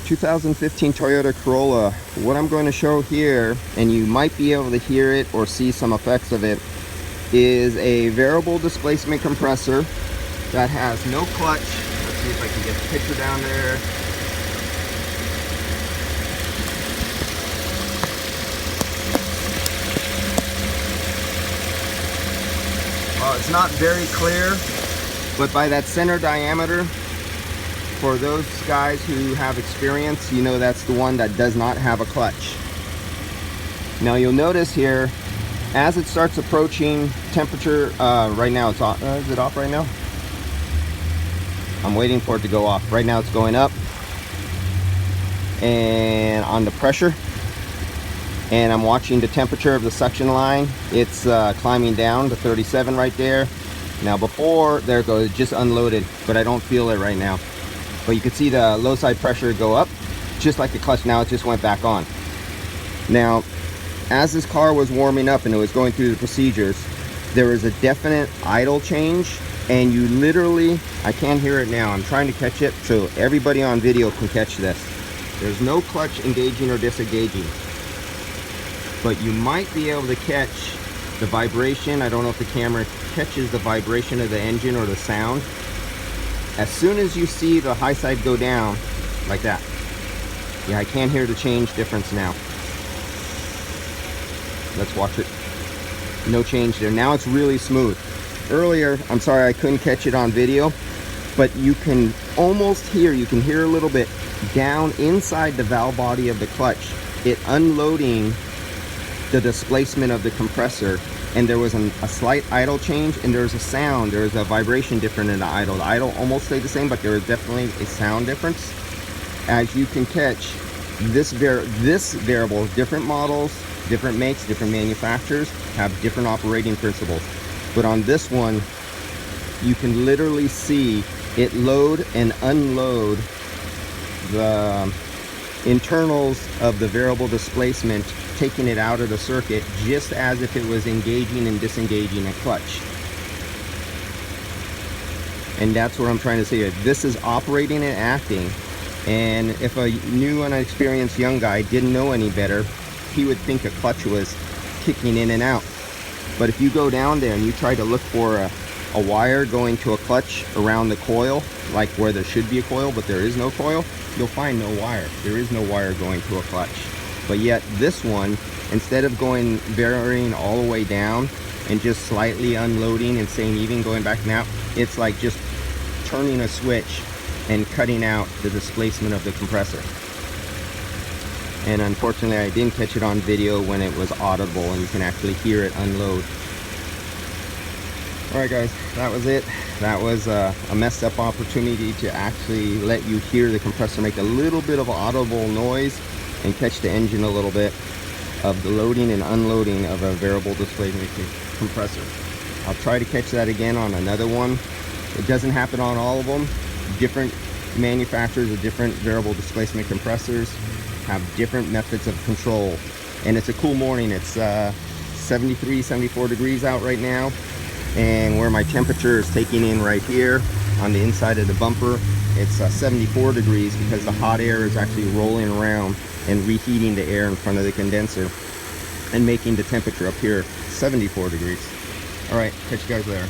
2015 Toyota Corolla. What I'm going to show here, and you might be able to hear it or see some effects of it, is a variable displacement compressor that has no clutch. Let's see if I can get the picture down there. It's not very clear, but by that center diameter, for those guys who have experience, you know that's the one that does not have a clutch. Now you'll notice here, as it starts approaching temperature, right now it's off. Is it off right now? I'm waiting for it to go off. Right now it's going up, and on the pressure, and I'm watching the temperature of the suction line. It's climbing down to 37 right there. Now before, there it goes, it just unloaded, but I don't feel it right now. But you can see the low side pressure go up, just like the clutch. Now it just went back on. Now, as this car was warming up and it was going through the procedures, there was a definite idle change, and you literally, I can't hear it now, I'm trying to catch it so everybody on video can catch this. There's no clutch engaging or disengaging, but you might be able to catch the vibration. I don't know if the camera catches the vibration of the engine or the sound. As soon as you see the high side go down, like that. Yeah, I can't hear the change difference now. Let's watch it. No change there. Now it's really smooth. Earlier, I'm sorry I couldn't catch it on video, but you can almost hear, you can hear a little bit down inside the valve body of the clutch, it unloading the displacement of the compressor, and there was a slight idle change, and there's a sound, there's a vibration different in the idle. The idle almost stayed the same, but there is definitely a sound difference. As you can catch, this variable, different models, different makes, different manufacturers have different operating principles. But on this one, you can literally see it load and unload the internals of the variable displacement, taking it out of the circuit just as if it was engaging and disengaging a clutch. And that's what I'm trying to say. This is operating and acting, and if a new and inexperienced young guy didn't know any better, he would think a clutch was kicking in and out. But if you go down there and you try to look for a wire going to a clutch around the coil, like where there should be a coil but there is no coil, you'll find no wire. There is no wire going to a clutch. But yet this one, instead of going varying all the way down and just slightly unloading and staying even, going back now, it's like just turning a switch and cutting out the displacement of the compressor. And unfortunately I didn't catch it on video when it was audible and you can actually hear it unload. Alright guys, that was it. That was a messed up opportunity to actually let you hear the compressor make a little bit of audible noise and catch the engine a little bit of the loading and unloading of a variable displacement compressor. I'll try to catch that again on another one. It doesn't happen on all of them. Different manufacturers of different variable displacement compressors have different methods of control. And it's a cool morning. It's 73, 74 degrees out right now. And where my temperature is taking in right here on the inside of the bumper, it's 74 degrees because the hot air is actually rolling around and reheating the air in front of the condenser and making the temperature up here 74 degrees. All right, catch you guys later.